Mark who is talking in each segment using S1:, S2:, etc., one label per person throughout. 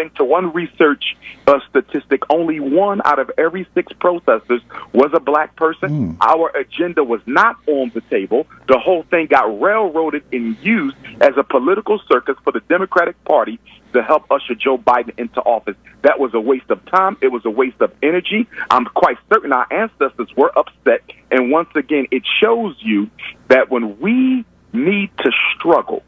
S1: according to one research statistic, only 1 out of every 6 protesters was a black person. Our agenda was not on the table. The whole thing got railroaded and used as a political circus for the Democratic Party to help usher Joe Biden into office. That was a waste of time. It was a waste of energy. I'm quite certain our ancestors were upset. And once again, it shows you that when we need to struggle,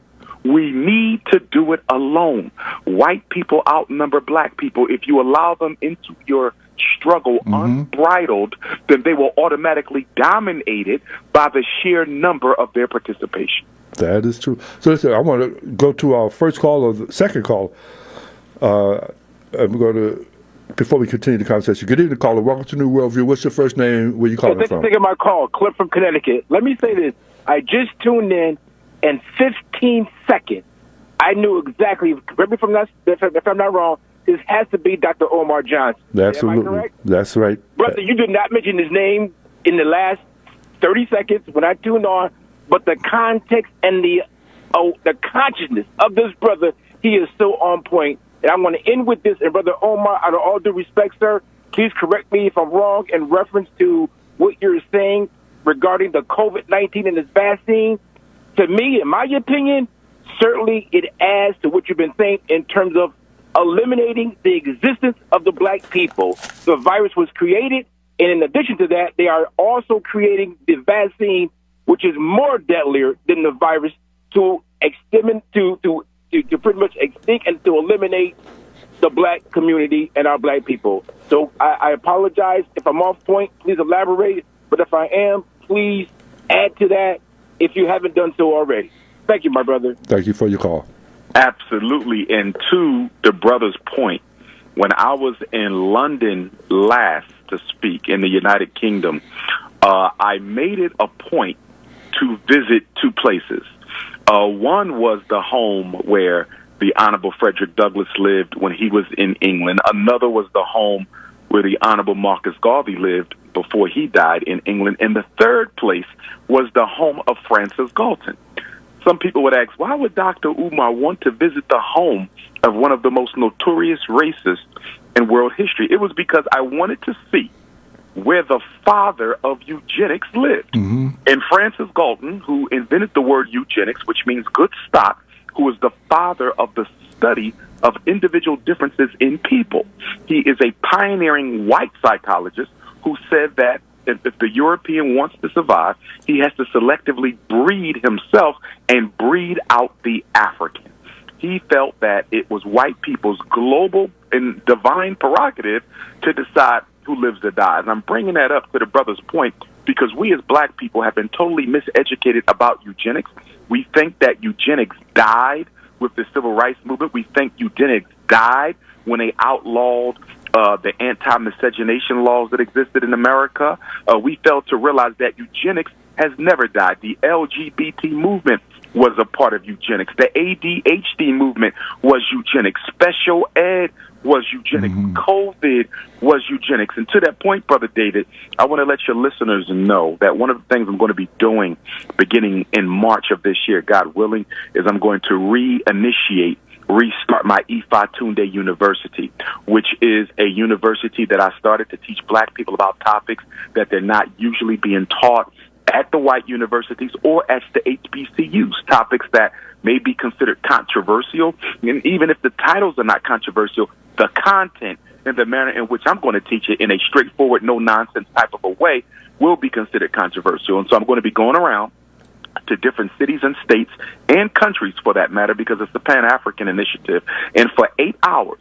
S1: we need to do it alone. White people outnumber black people. If you allow them into your struggle unbridled, then they will automatically dominate it by the sheer number of their participation.
S2: That is true. So listen, I want to go to our first call or the second call. I'm going to, before we continue the conversation, good evening, caller. Welcome to New Worldview. What's your first name? Where you calling from?
S3: Thanks for taking my call. Clip from Connecticut. Let me say this. I just tuned in 15 seconds. I knew exactly, correct me if I'm not wrong, this has to be DrUmarJohnson.
S2: Absolutely.
S3: Am I correct?
S2: That's right.
S3: Brother, you did not mention his name in the last 30 seconds when I tuned on, but the context and the consciousness of this brother, he is so on point. And I'm going to end with this. And Brother Omar, out of all due respect, sir, please correct me if I'm wrong in reference to what you're saying regarding the COVID-19 and this vaccine. To me, in my opinion, certainly it adds to what you've been saying in terms of eliminating the existence of the black people. The virus was created, and in addition to that, they are also creating the vaccine, which is more deadlier than the virus, to pretty much extinct and to eliminate the black community and our black people. So I apologize if I'm off point. Please elaborate. But if I am, please add to that if you haven't done so already. Thank you, my brother.
S2: Thank you for your call.
S1: Absolutely. And to the brother's point, when I was in London last to speak in the United Kingdom, I made it a point to visit 2 places. One was the home where the Honorable Frederick Douglass lived when he was in England. Another was the home where the Honorable Marcus Garvey lived before he died in England. And the third place was the home of Francis Galton. Some people would ask, why would Dr.UMAR want to visit the home of one of the most notorious racists in world history? It was because I wanted to see where the father of eugenics lived. And Francis Galton, who invented the word eugenics, which means good stock, who is the father of the study of individual differences in people. He is a pioneering white psychologist who said that if the European wants to survive, he has to selectively breed himself and breed out the African. He felt that it was white people's global and divine prerogative to decide who lives or dies. And I'm bringing that up to the brother's point because we as black people have been totally miseducated about eugenics. We think that eugenics died with the civil rights movement. We think eugenics died when they outlawed the anti-miscegenation laws that existed in America. We failed to realize that eugenics has never died. The LGBT movement was a part of eugenics. The ADHD movement was eugenics. Special ed was eugenics. COVID was eugenics. And to that point, Brother David, I want to let your listeners know that one of the things I'm going to be doing beginning in March of this year, God willing, is I'm going to restart my Ifatunde University, which is a university that I started to teach black people about topics that they're not usually being taught at the white universities or at the HBCUs, topics that may be considered controversial. And even if the titles are not controversial, the content and the manner in which I'm going to teach it in a straightforward, no-nonsense type of a way will be considered controversial. And so I'm going to be going around to different cities and states and countries, for that matter, because it's the Pan-African initiative. And for 8 hours,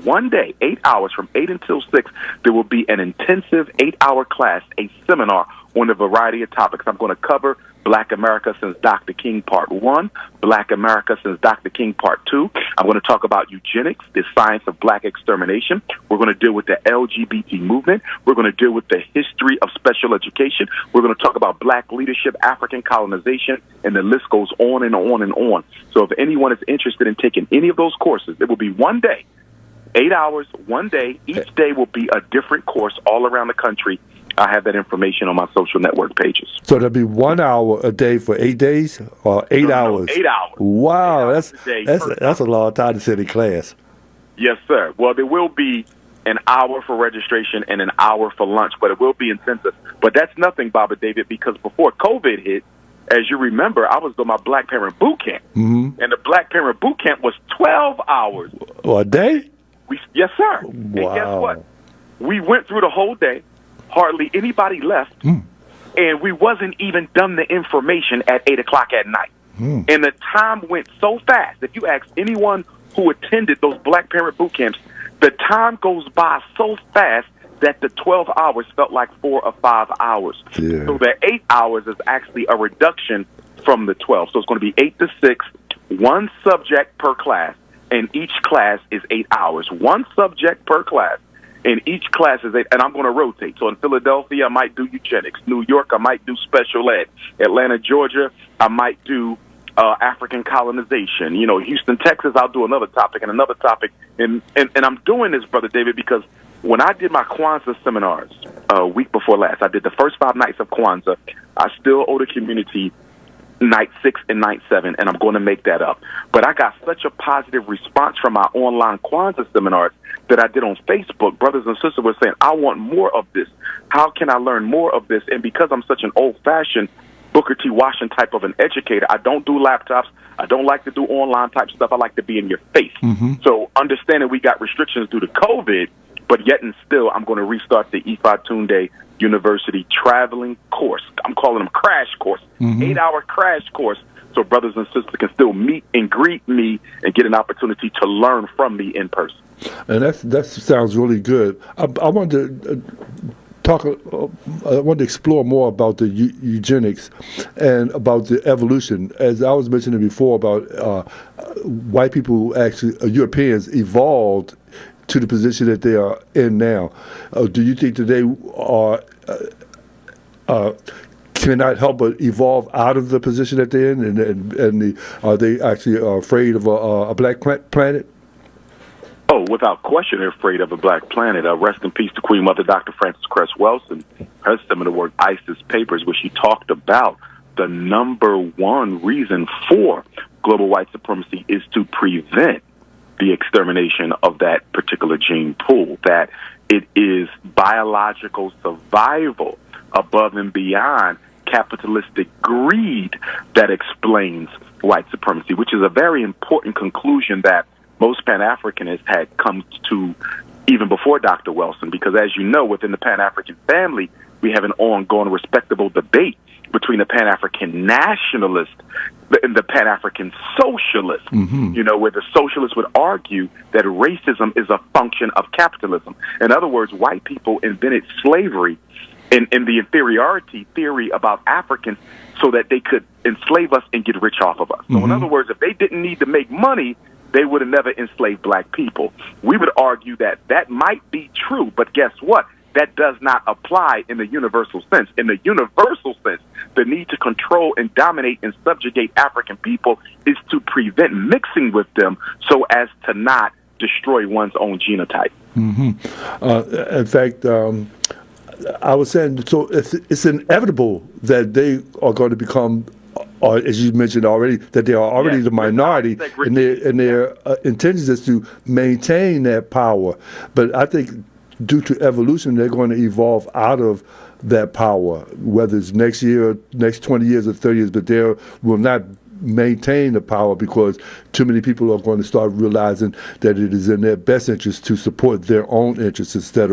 S1: one day, 8 hours from 8 until 6, there will be an intensive 8-hour class, a seminar on a variety of topics. I'm going to cover Black America since Dr. King Part 1, Black America since Dr. King Part 2. I'm going to talk about eugenics, the science of black extermination. We're going to deal with the LGBT movement. We're going to deal with the history of special education. We're going to talk about black leadership, African colonization, and the list goes on and on and on. So if anyone is interested in taking any of those courses, it will be one day, 8 hours, one day. Each day will be a different course all around the country. I have that information on my social network pages.
S2: So there'll be 1 hour a day for 8 days or 8 hours?
S1: No, 8 hours.
S2: Wow,
S1: 8 hours
S2: that's a long time to sit in class.
S1: Yes, sir. Well, there will be an hour for registration and an hour for lunch, but it will be intensive. But that's nothing, Baba David, because before COVID hit, as you remember, I was doing my Black Parent Boot Camp. And the Black Parent Boot Camp was 12 hours.
S2: A day?
S1: Yes, sir.
S2: Wow.
S1: And guess what? We went through the whole day. Hardly anybody left. And we wasn't even done the information at 8 o'clock at night. And the time went so fast. If you ask anyone who attended those Black Parent Boot Camps, the time goes by so fast that the 12 hours felt like 4 or 5 hours.
S2: Yeah.
S1: So the 8 hours is actually a reduction from the 12. So it's going to be 8 to 6, one subject per class, and each class is 8 hours. One subject per class, and each class is 8, and I'm going to rotate. So in Philadelphia, I might do eugenics. New York, I might do special ed. Atlanta, Georgia, I might do African colonization. You know, Houston, Texas, I'll do another topic and another topic. And I'm doing this, Brother David, because when I did my Kwanzaa seminars week before last, I did the first 5 nights of Kwanzaa. I still owe the community night 6 and night 7, and I'm going to make that up. But I got such a positive response from my online Kwanzaa seminars that I did on Facebook. Brothers and sisters were saying, I want more of this. How can I learn more of this? And because I'm such an old-fashioned Booker T. Washington type of an educator, I don't do laptops. I don't like to do online type stuff. I like to be in your face. So understanding we got restrictions due to COVID, but yet and still, I'm going to restart the Ifatunde University traveling course. I'm calling them crash course, 8-hour crash course, so brothers and sisters can still meet and greet me and get an opportunity to learn from me in person.
S2: And that sounds really good. I wanted to I want to explore more about the eugenics and about the evolution. As I was mentioning before about white people, actually Europeans, evolved to the position that they are in now. Do you think that they are cannot help but evolve out of the position that they're in, and are they actually afraid of a black planet?
S1: Oh, without question, they're afraid of a black planet. Rest in peace to Queen Mother Dr. Frances Cress Welsing. Her seminal work, ISIS Papers, where she talked about the number one reason for global white supremacy is to prevent the extermination of that particular gene pool, that it is biological survival above and beyond capitalistic greed that explains white supremacy, which is a very important conclusion that most Pan-Africanists had come to even before Dr. Welsing, because as you know, within the Pan-African family, we have an ongoing respectable debate between the Pan-African nationalist and the Pan-African socialist, you know, where the socialists would argue that racism is a function of capitalism. In other words, white people invented slavery and the inferiority theory about Africans so that they could enslave us and get rich off of us. So in other words, if they didn't need to make money, they would have never enslaved black people. We would argue that that might be true, but guess what? That does not apply in the universal sense. In the universal sense, the need to control and dominate and subjugate African people is to prevent mixing with them so as to not destroy one's own genotype.
S2: In fact, I was saying, so it's inevitable that they are going to become, or as you mentioned already, that they are already the minority, and their intentions is to maintain that power. But I think due to evolution, they're going to evolve out of that power, whether it's next year, next 20 years or 30 years, but they will not maintain the power because too many people are going to start realizing that it is in their best interest to support their own interests instead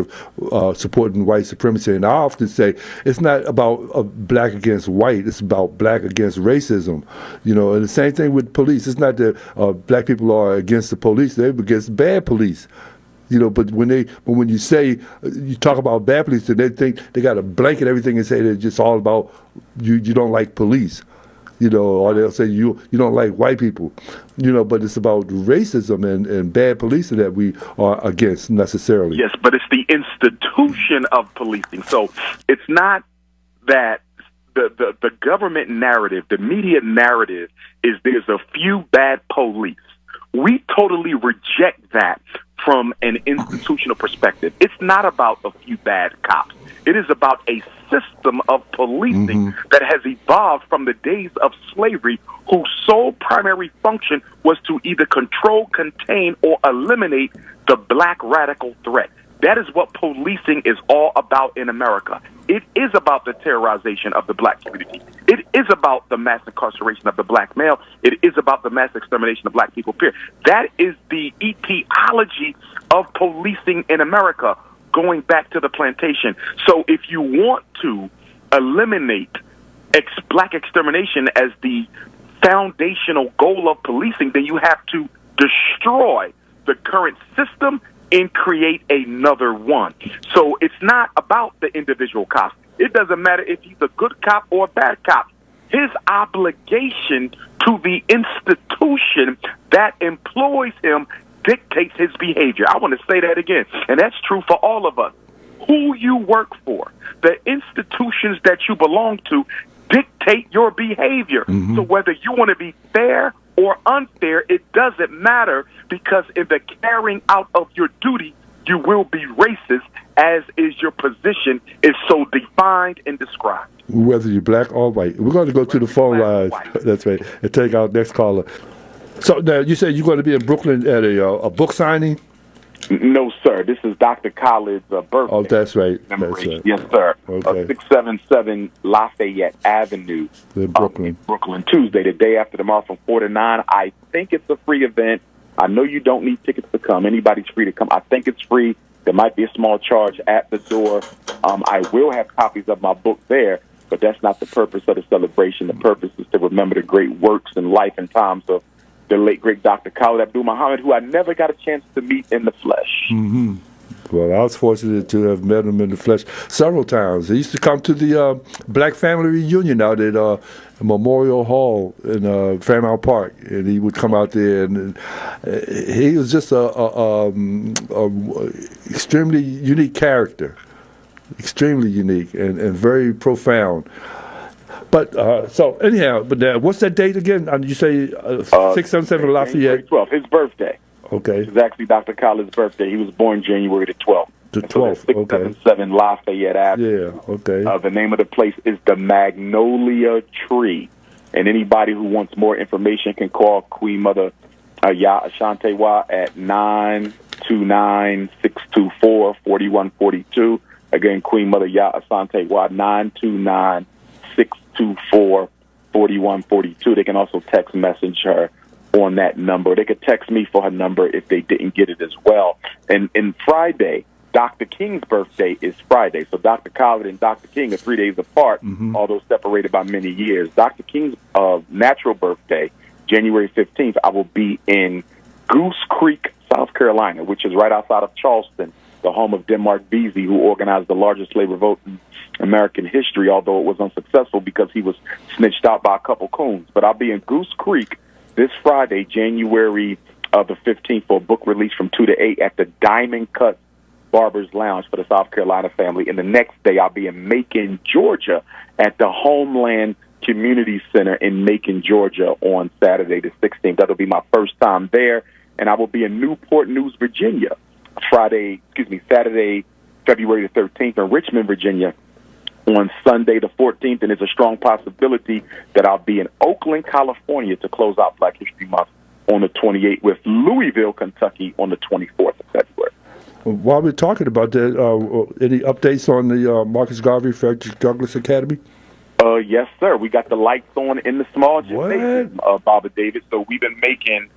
S2: of supporting white supremacy. And I often say it's not about black against white, it's about black against racism. You know, and the same thing with police. It's not that black people are against the police, they're against bad police. You know, but when you say, you talk about bad police, they think they got to blanket everything and say they're just all about you don't like police. You know, or they'll say you don't like white people, you know, but it's about racism and bad policing that we are against necessarily.
S1: Yes, but it's the institution of policing. So it's not that the government narrative, the media narrative is there's a few bad police. We totally reject that from an institutional perspective. It's not about a few bad cops. It is about a system of policing that has evolved from the days of slavery, whose sole primary function was to either control, contain, or eliminate the black radical threat. That is what policing is all about in America. It is about the terrorization of the black community. It is about the mass incarceration of the black male. It is about the mass extermination of black people, period. That is the etiology of policing in America, going back to the plantation. So if you want to eliminate black extermination as the foundational goal of policing, then you have to destroy the current system and create another one. So it's not about the individual cop. It doesn't matter if he's a good cop or a bad cop. His obligation to the institution that employs him dictates his behavior. I want to say that again, and that's true for all of us. Who you work for, the institutions that you belong to, dictate your behavior. So whether you want to be fair or unfair, it doesn't matter, because in the carrying out of your duty, you will be racist, as is your position is so defined and described.
S2: Whether you're black or white. We're going to go to the phone lines. That's right. And take our next caller. So now you said you're going to be in Brooklyn at a book signing?
S1: No, sir. This is Dr. Khaled's birthday.
S2: Oh, that's right. That's right.
S1: Yes, sir.
S2: Okay.
S1: 677 Lafayette Avenue,
S2: in Brooklyn.
S1: Brooklyn, Tuesday, the day after tomorrow from 4 to 9. I think it's a free event. I know you don't need tickets to come. Anybody's free to come. I think it's free. There might be a small charge at the door. I will have copies of my book there, but that's not the purpose of the celebration. The purpose is to remember the great works and life and times of the late, great Dr. Khaled Abdul-Muhammad, who I never got a chance to meet in the flesh.
S2: Well, I was fortunate to have met him in the flesh several times. He used to come to the Black Family Reunion out at Memorial Hall in Fairmount Park, and he would come out there, and he was just a extremely unique character, extremely unique and very profound. But so anyhow, but what's that date again? You say 677 Lafayette.
S1: 12th, his birthday.
S2: Okay.
S1: It's actually Dr. Khaled's birthday. He was born January the 12th.
S2: The 12th.
S1: So 677 Lafayette Avenue.
S2: Yeah. Okay.
S1: The name of the place is the Magnolia Tree, and anybody who wants more information can call Queen Mother Ya Ashantewa at 929-624-4142. Again, Queen Mother Ya Ashantewa 929-624-4142. They can also text message her on that number. They could text me for her number if they didn't get it as well. And Friday, Dr. King's birthday is Friday. So Dr. Khaled and Dr. King are 3 days apart, although separated by many years. Dr. King's natural birthday, January 15th, I will be in Goose Creek, South Carolina, which is right outside of Charleston, the home of Denmark Vesey, who organized the largest labor revolt in American history, although it was unsuccessful because he was snitched out by a couple coons. But I'll be in Goose Creek this Friday, January the 15th, for a book release from 2 to 8 at the Diamond Cut Barber's Lounge for the South Carolina family. And the next day, I'll be in Macon, Georgia, at the Homeland Community Center in Macon, Georgia, on Saturday the 16th. That'll be my first time there. And I will be in Newport News, Virginia, Saturday, February the 13th, in Richmond, Virginia, on Sunday the 14th, and there's a strong possibility that I'll be in Oakland, California to close out Black History Month on the 28th, with Louisville, Kentucky on the 24th of February.
S2: While we're talking about that, any updates on the Marcus Garvey Frederick Douglass Academy?
S1: Yes, sir. We got the lights on in the small gymnasium, Baba David. So we've been making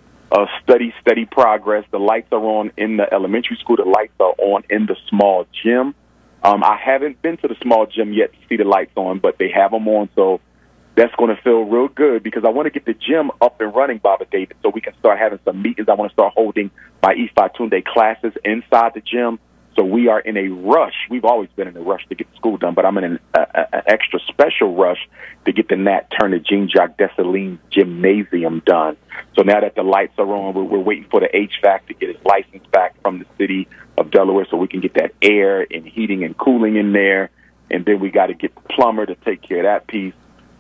S1: steady progress. The lights are on in the elementary school. The lights are on in the small gym. I haven't been to the small gym yet to see the lights on, but they have them on, so that's going to feel real good, because I want to get the gym up and running, Baba David, so we can start having some meetings. I want to start holding my Ifatunde classes inside the gym. So we are in a rush. We've always been in a rush to get school done, but I'm in an extra special rush to get the Nat Turner Jean-Jacques Dessalines Gymnasium done. So now that the lights are on, we're waiting for the HVAC to get its license back from the city of Delaware so we can get that air and heating and cooling in there. And then we got to get the plumber to take care of that piece.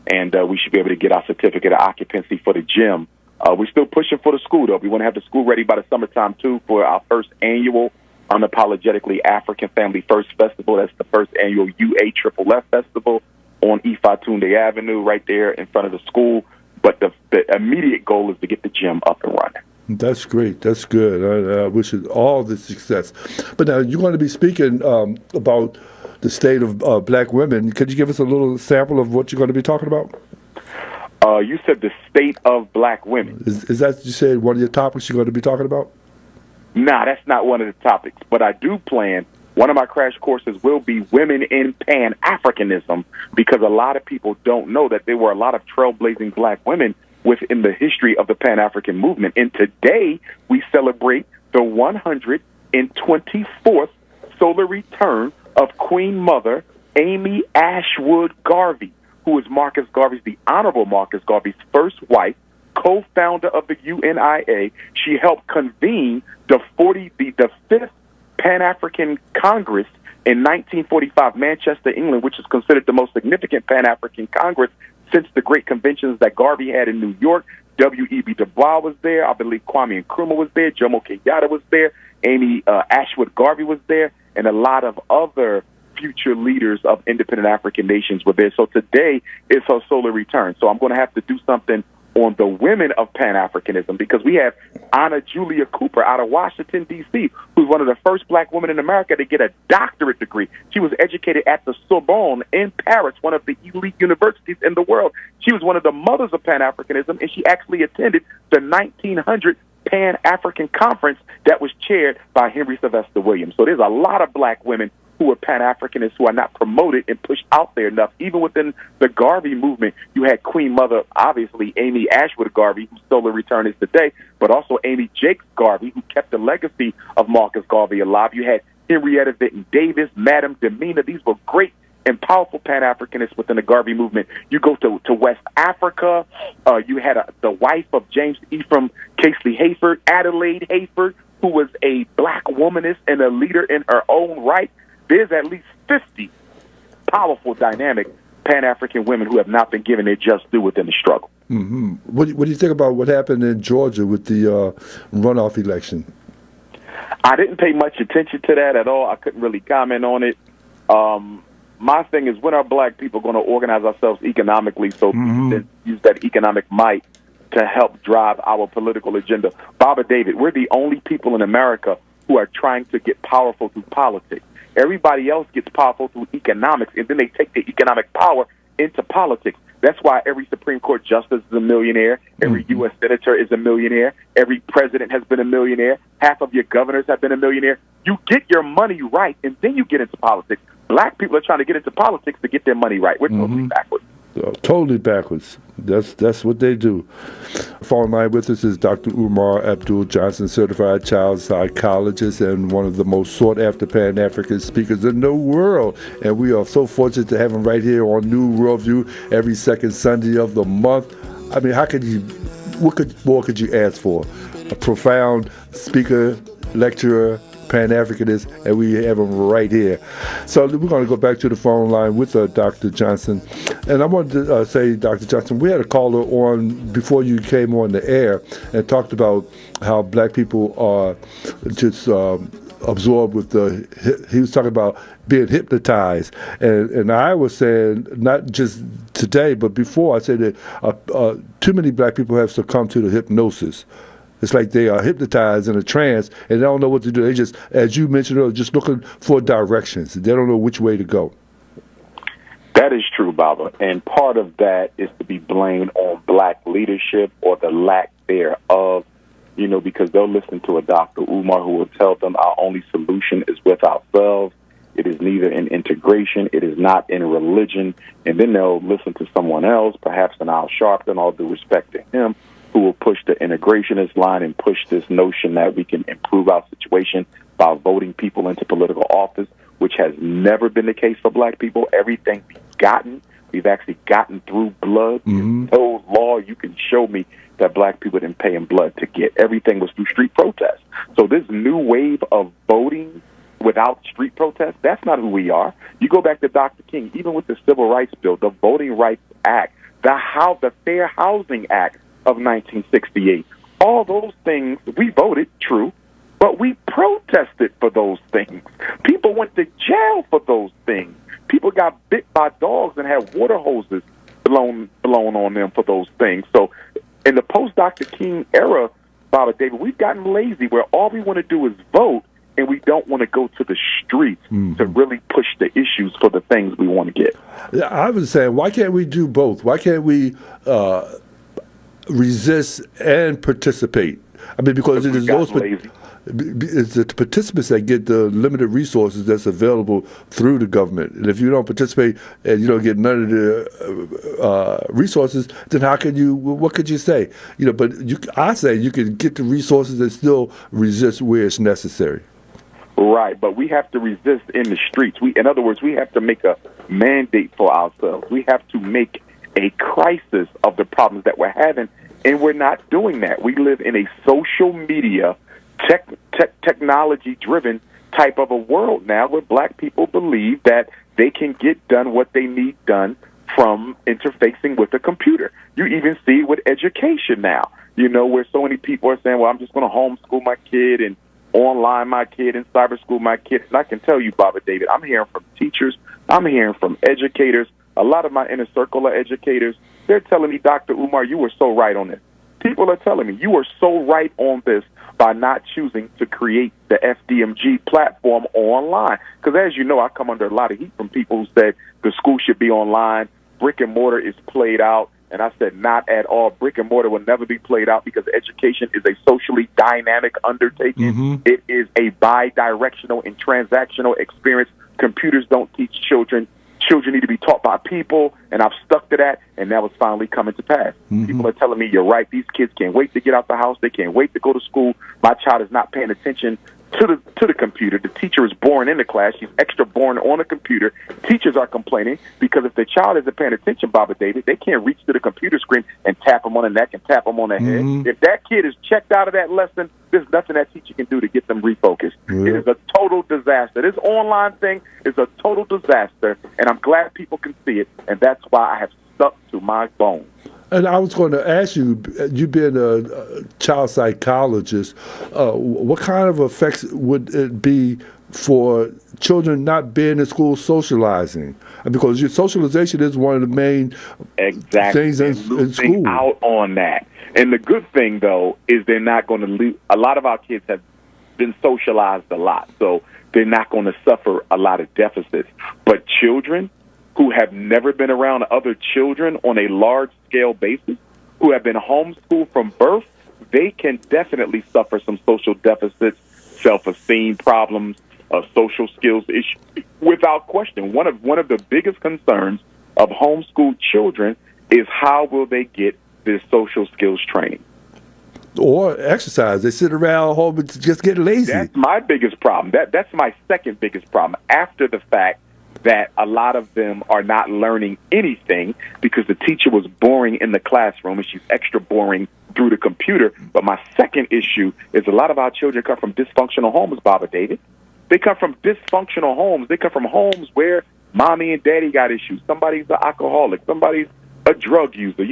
S1: And we should be able to get our certificate of occupancy for the gym We're still pushing for the school, though. We want to have the school ready by the summertime, too, for our first annual Unapologetically African Family First Festival. That's the first annual UAFFF Festival on Ifatunde Avenue right there in front of the school. But the immediate goal is to get the gym up and running.
S2: That's great. That's good. I wish you all the success. But now you're going to be speaking about the state of black women. Could you give us a little sample of what you're going to be talking about?
S1: You said the state of black women.
S2: Is that, you said, one of your topics you're going to be talking about?
S1: Nah, that's not one of the topics. But I do plan, one of my crash courses will be women in Pan-Africanism, because a lot of people don't know that there were a lot of trailblazing black women within the history of the Pan-African movement. And today we celebrate the 124th solar return of Queen Mother Amy Ashwood Garvey, who is Marcus Garvey's, the Honorable Marcus Garvey's first wife, co-founder of the UNIA. She helped convene the 5th Pan-African Congress in 1945, Manchester, England, which is considered the most significant Pan-African Congress since the great conventions that Garvey had in New York. W.E.B. Du Bois was there. I believe Kwame Nkrumah was there. Jomo Kenyatta was there. Amy Ashwood Garvey was there. And a lot of other future leaders of independent African nations were there. So today is her solar return. So I'm going to have to do something on the women of Pan-Africanism, because we have Anna Julia Cooper out of Washington, D.C., who's one of the first black women in America to get a doctorate degree. She was educated at the Sorbonne in Paris, one of the elite universities in the world. She was one of the mothers of Pan-Africanism, and she actually attended the 1900 Pan-African Conference that was chaired by Henry Sylvester Williams. So there's a lot of black women who are Pan-Africanists who are not promoted and pushed out there enough. Even within the Garvey movement, you had Queen Mother, obviously, Amy Ashwood Garvey, whose solar return is today, but also Amy Jakes Garvey, who kept the legacy of Marcus Garvey alive. You had Henrietta Vinton Davis, Madame Demina. These were great and powerful Pan-Africanists within the Garvey movement. You go to West Africa, you had the wife of James Ephraim Casely Hayford, Adelaide Hayford, who was a black womanist and a leader in her own right. There's at least 50 powerful, dynamic Pan-African women who have not been given their just due within the struggle.
S2: Mm-hmm. What do you think about what happened in Georgia with the runoff election?
S1: I didn't pay much attention to that at all. I couldn't really comment on it. My thing is, when are black people going to organize ourselves economically so we can use that economic might to help drive our political agenda? Baba David, we're the only people in America who are trying to get powerful through politics. Everybody else gets powerful through economics, and then they take the economic power into politics. That's why every Supreme Court justice is a millionaire. Every U.S. senator is a millionaire. Every president has been a millionaire. Half of your governors have been a millionaire. You get your money right, and then you get into politics. Black people are trying to get into politics to get their money right. We're totally backwards.
S2: Totally backwards. That's what they do. Phone line with us is Dr. Umar Abdul-Johnson, certified child psychologist and one of the most sought-after Pan-African speakers in the world. And we are so fortunate to have him right here on New Worldview every second Sunday of the month. I mean, what more could you ask for? A profound speaker, lecturer, Pan-Africanist, and we have him right here. So we're going to go back to the phone line with Dr. Johnson. And I wanted to say, Dr. Johnson, we had a caller on before you came on the air and talked about how black people are just absorbed with he was talking about being hypnotized. And I was saying, not just today, but before, I said that too many black people have succumbed to the hypnosis. It's like they are hypnotized in a trance, and they don't know what to do. They just, as you mentioned earlier, just looking for directions. They don't know which way to go.
S1: That is true, Baba. And part of that is to be blamed on black leadership or the lack thereof, because they'll listen to a Dr. Umar who will tell them our only solution is with ourselves. It is neither in integration. It is not in religion. And then they'll listen to someone else, perhaps an Al Sharpton, all due respect to him, who will push the integrationist line and push this notion that we can improve our situation by voting people into political office, which has never been the case for black people. Everything we've actually gotten through blood. No law you can show me that black people didn't pay in blood to get. Everything was through street protests. So this new wave of voting without street protests, that's not who we are. You go back to Dr. King, even with the Civil Rights Bill, the Voting Rights Act, the Fair Housing Act, of 1968. All those things, we voted, true, but we protested for those things. People went to jail for those things. People got bit by dogs and had water hoses blown on them for those things. So in the post-Dr. King era, Baba David, we've gotten lazy where all we want to do is vote, and we don't want to go to the streets to really push the issues for the things we want to get.
S2: I was saying, why can't we do both? Why can't we resist and participate? I mean, because it is it's the participants that get the limited resources that's available through the government. And if you don't participate and you don't get none of the resources, then how can you? What could you say? But I say you can get the resources and still resist where it's necessary.
S1: Right, but we have to resist in the streets. In other words, we have to make a mandate for ourselves. We have to make a crisis of the problems that we're having, and we're not doing that. We live in a social media, technology-driven type of a world now where black people believe that they can get done what they need done from interfacing with a computer. You even see with education now, where so many people are saying, well, I'm just going to homeschool my kid and online my kid and cyber school my kid. And I can tell you, Baba David, I'm hearing from teachers, I'm hearing from educators, a lot of my inner circle of educators, they're telling me, Dr. Umar, you were so right on this. People are telling me you were so right on this by not choosing to create the FDMG platform online. Because as you know, I come under a lot of heat from people who said the school should be online, brick and mortar is played out. And I said, not at all. Brick and mortar will never be played out because education is a socially dynamic undertaking. It is a bi-directional and transactional experience. Computers don't teach children. Children need to be taught by people, and I've stuck to that, and that was finally coming to pass. People are telling me, you're right, these kids can't wait to get out the house. They can't wait to go to school. My child is not paying attention to the computer. The teacher is boring in the class. She's extra boring on the computer. Teachers are complaining because if the child isn't paying attention, Baba David, they can't reach to the computer screen and tap them on the neck and tap them on the head. If that kid is checked out of that lesson, there's nothing that teacher can do to get them refocused. It is a total disaster. This online thing is a total disaster, and I'm glad people can see it, and that's why I have stuck to my bones.
S2: And I was going to ask you, you being a child psychologist, what kind of effects would it be for children not being in school socializing? Because your socialization is one of the main things in school.
S1: Out on that. And the good thing, though, is they're not going to lose. A lot of our kids have been socialized a lot, so they're not going to suffer a lot of deficits. But children who have never been around other children on a large-scale basis, who have been homeschooled from birth, they can definitely suffer some social deficits, self-esteem problems, social skills issues, without question. One of the biggest concerns of homeschooled children is how will they get this social skills training.
S2: Or exercise. They sit around home and just get lazy.
S1: That's my biggest problem. That's my second biggest problem, after the fact that a lot of them are not learning anything because the teacher was boring in the classroom and she's extra boring through the computer. But my second issue is a lot of our children come from dysfunctional homes, Baba David. They come from dysfunctional homes. They come from homes where mommy and daddy got issues. Somebody's an alcoholic. Somebody's a drug user.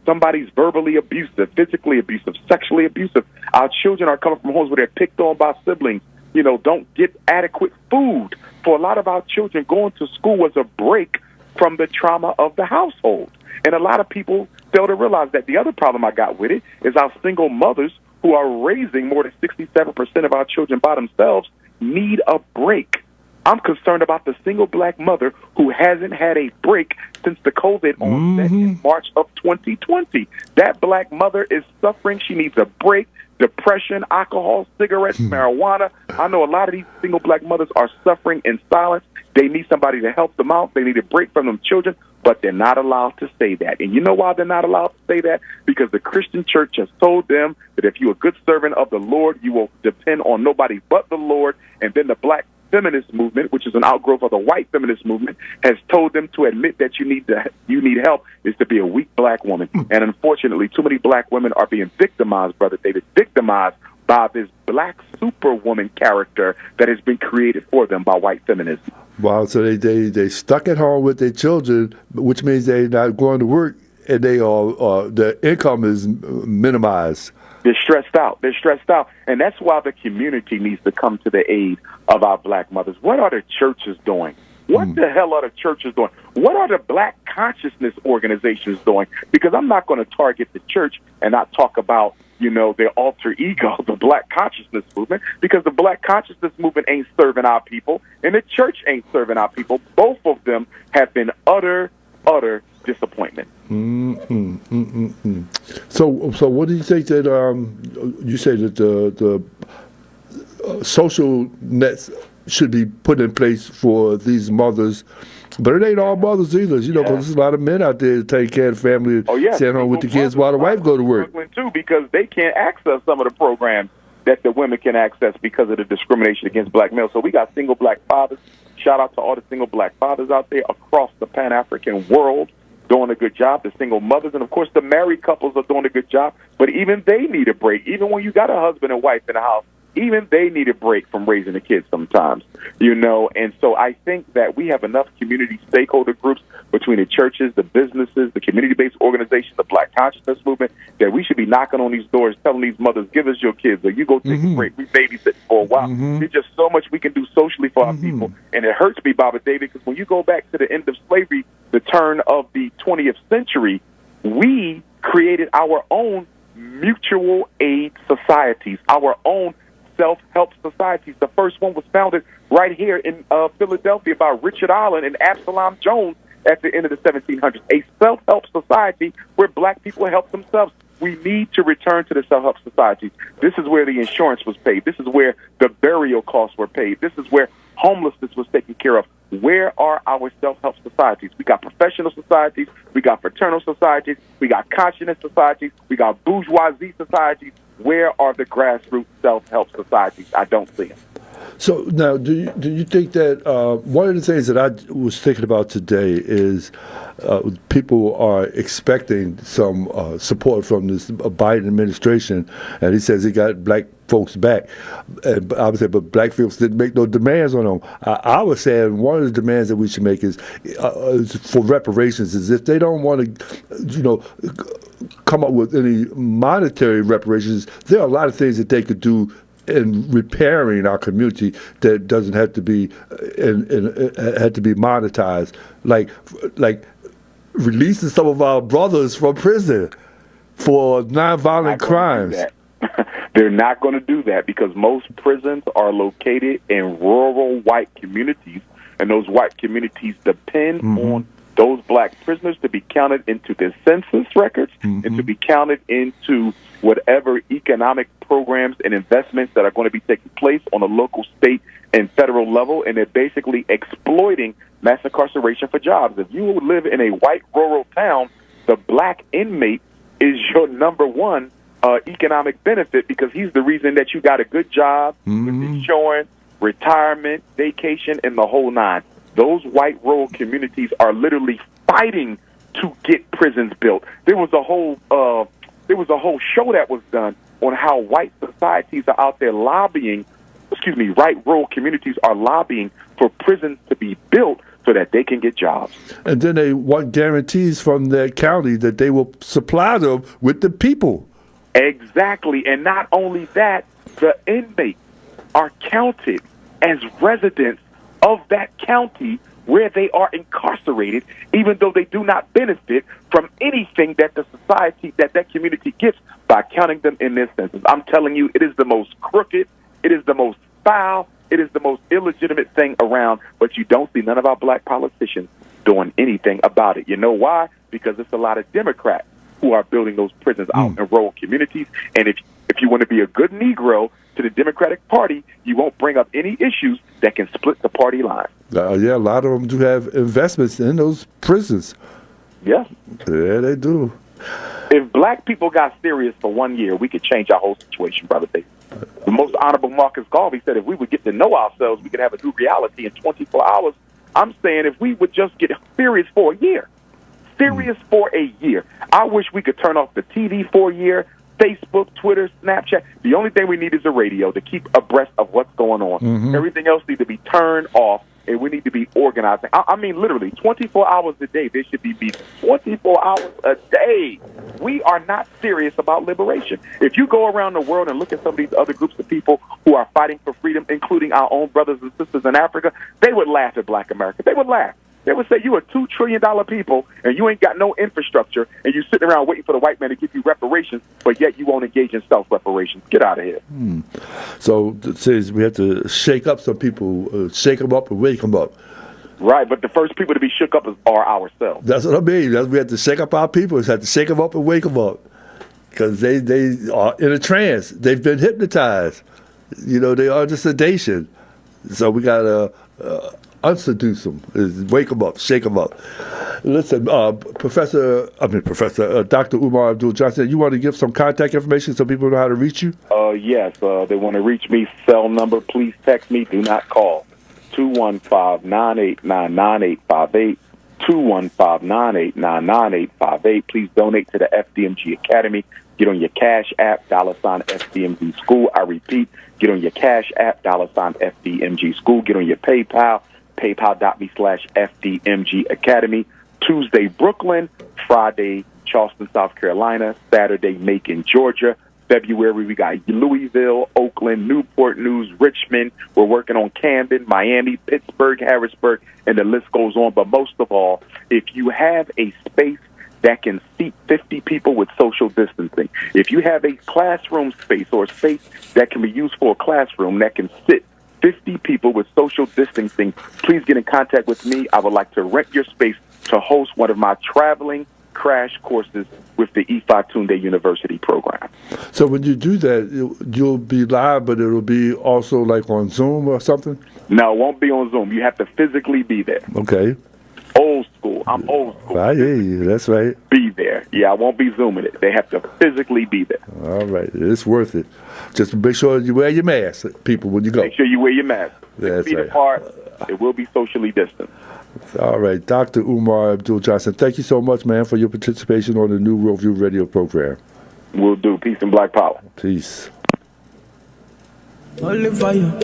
S1: Somebody's verbally abusive, physically abusive, sexually abusive. Our children are coming from homes where they're picked on by siblings. Don't get adequate food. For a lot of our children, going to school was a break from the trauma of the household. And a lot of people fail to realize that. The other problem I got with it is our single mothers who are raising more than 67% of our children by themselves need a break. I'm concerned about the single black mother who hasn't had a break since the COVID onset in March of 2020. That black mother is suffering. She needs a break. Depression, alcohol, cigarettes, marijuana. I know a lot of these single black mothers are suffering in silence. They need somebody to help them out. They need a break from them children, but they're not allowed to say that. And you know why they're not allowed to say that? Because the Christian church has told them that if you're a good servant of the Lord, you will depend on nobody but the Lord. And then the black feminist movement, which is an outgrowth of the white feminist movement, has told them to admit that you need help is to be a weak black woman. And unfortunately, too many black women are being victimized, Brother David, victimized by this black superwoman character that has been created for them by white feminism.
S2: Wow, so they stuck at home with their children, which means they're not going to work and their income is minimized.
S1: They're stressed out. And that's why the community needs to come to the aid of our black mothers. What are the churches doing? What the hell are the churches doing? What are the black consciousness organizations doing? Because I'm not going to target the church and not talk about, their alter ego, the black consciousness movement, because the black consciousness movement ain't serving our people, and the church ain't serving our people. Both of them have been utter disappointment.
S2: So what do you think that you say that the social nets should be put in place for these mothers? But it ain't all mothers either, because there's a lot of men out there taking care of the family, staying home with the kids while the wife go to work.
S1: Too, because they can't access some of the programs that the women can access because of the discrimination against black males. So we got single black fathers. Shout out to all the single black fathers out there across the Pan-African world doing a good job. The single mothers, and of course the married couples are doing a good job. But even they need a break. Even when you got a husband and wife in the house, even they need a break from raising the kids sometimes, And so I think that we have enough community stakeholder groups between the churches, the businesses, the community-based organizations, the black consciousness movement, that we should be knocking on these doors, telling these mothers, give us your kids, or you go take a break. We babysit for a while. There's just so much we can do socially for our people. And it hurts me, Baba David, because when you go back to the end of slavery, the turn of the 20th century, we created our own mutual aid societies, our own self-help societies. The first one was founded right here in Philadelphia by Richard Allen and Absalom Jones at the end of the 1700s. A self-help society where black people help themselves. We need to return to the self-help societies. This is where the insurance was paid. This is where the burial costs were paid. This is where homelessness was taken care of. Where are our self-help societies? We got professional societies. We got fraternal societies. We got conscious societies. We got bourgeoisie societies. Where are the grassroots self-help societies? I don't see them.
S2: So now, do you think that one of the things that I was thinking about today is people are expecting some support from this Biden administration, and he says he got black folks back. And I would say, but black folks didn't make no demands on them. I was saying one of the demands that we should make is for reparations. Is if they don't want to, come up with any monetary reparations, there are a lot of things that they could do in repairing our community that doesn't have to be had to be monetized, like releasing some of our brothers from prison for nonviolent crimes.
S1: They're not going to do that because most prisons are located in rural white communities, and those white communities depend on those black prisoners to be counted into their census records and to be counted into whatever economic programs and investments that are going to be taking place on a local, state, and federal level, and they're basically exploiting mass incarceration for jobs. If you live in a white rural town, the black inmate is your number one economic benefit because he's the reason that you got a good job with insurance, retirement, vacation, and the whole nine. Those white rural communities are literally fighting to get prisons built. There was a whole show that was done on how white societies are out there lobbying, white rural communities are lobbying for prisons to be built so that they can get jobs.
S2: And then they want guarantees from their county that they will supply them with the people.
S1: Exactly. And not only that, the inmates are counted as residents of that county where they are incarcerated, even though they do not benefit from anything that the society, that community gets by counting them in their census. I'm telling you, it is the most crooked, it is the most foul, it is the most illegitimate thing around, but you don't see none of our black politicians doing anything about it. You know why? Because it's a lot of Democrats who are building those prisons out in rural communities, and if you want to be a good Negro to the Democratic Party, you won't bring up any issues that can split the party line.
S2: Yeah, a lot of them do have investments in those prisons.
S1: Yeah.
S2: Yeah, they do.
S1: If black people got serious for 1 year, we could change our whole situation, Brother David. The most honorable Marcus Garvey said if we would get to know ourselves, we could have a new reality in 24 hours. I'm saying if we would just get serious for a year. Serious for a year. I wish we could turn off the TV for a year, Facebook, Twitter, Snapchat. The only thing we need is a radio to keep abreast of what's going on. Everything else needs to be turned off and we need to be organizing. I mean, literally, 24 hours a day. There should be meetings 24 hours a day. We are not serious about liberation. If you go around the world and look at some of these other groups of people who are fighting for freedom, including our own brothers and sisters in Africa, they would laugh at Black America. They would laugh. They would say, you are $2 trillion people, and you ain't got no infrastructure, and you're sitting around waiting for the white man to give you reparations, but yet you won't engage in self-reparations. Get out of here.
S2: So it says we have to shake up some people, shake them up and wake them up.
S1: Right, but the first people to be shook up are ourselves.
S2: That's what I mean. We have to shake up our people. We have to shake them up and wake them up. Because they are in a trance. They've been hypnotized. You know, they are under sedation. So we got to unseduce them, wake them up, shake them up. Listen, Dr. Umar Abdul-Johnson, you want to give some contact information so people know how to reach you?
S1: Yes, they want to reach me. Cell number, please text me. Do not call. 215-989-9858. 215-989-9858. Please donate to the FDMG Academy. Get on your Cash App, $FDMG School. I repeat, get on your Cash App, $FDMG School. Get on your PayPal, paypal.me/FDMG Academy. Tuesday, Brooklyn. Friday, Charleston, South Carolina. Saturday, Macon, Georgia. February, we got Louisville, Oakland, Newport News, Richmond. We're working on Camden, Miami, Pittsburgh, Harrisburg, and the list goes on. But most of all, if you have a space that can seat 50 people with social distancing, if you have a classroom space or a space that can be used for a classroom that can sit 50 people with social distancing, please get in contact with me. I would like to rent your space to host one of my traveling crash courses with the Ifatunde University program.
S2: So when you do that, you'll be live, but it'll be also like on Zoom or something?
S1: No, it won't be on Zoom. You have to physically be there.
S2: Okay.
S1: Old school. I'm old school.
S2: I hear you. That's right.
S1: Be there. Yeah, I won't be Zooming it. They have to physically be there.
S2: All right. It's worth it. Just make sure you wear your mask, people, when you go.
S1: Make sure you wear your mask. 6
S2: That's
S1: feet
S2: right.
S1: apart. It will be socially distanced.
S2: All right. Dr. Umar Abdul-Johnson, thank you so much, man, for your participation on the New Worldview radio program.
S1: Will do. Peace and Black Power.
S2: Peace.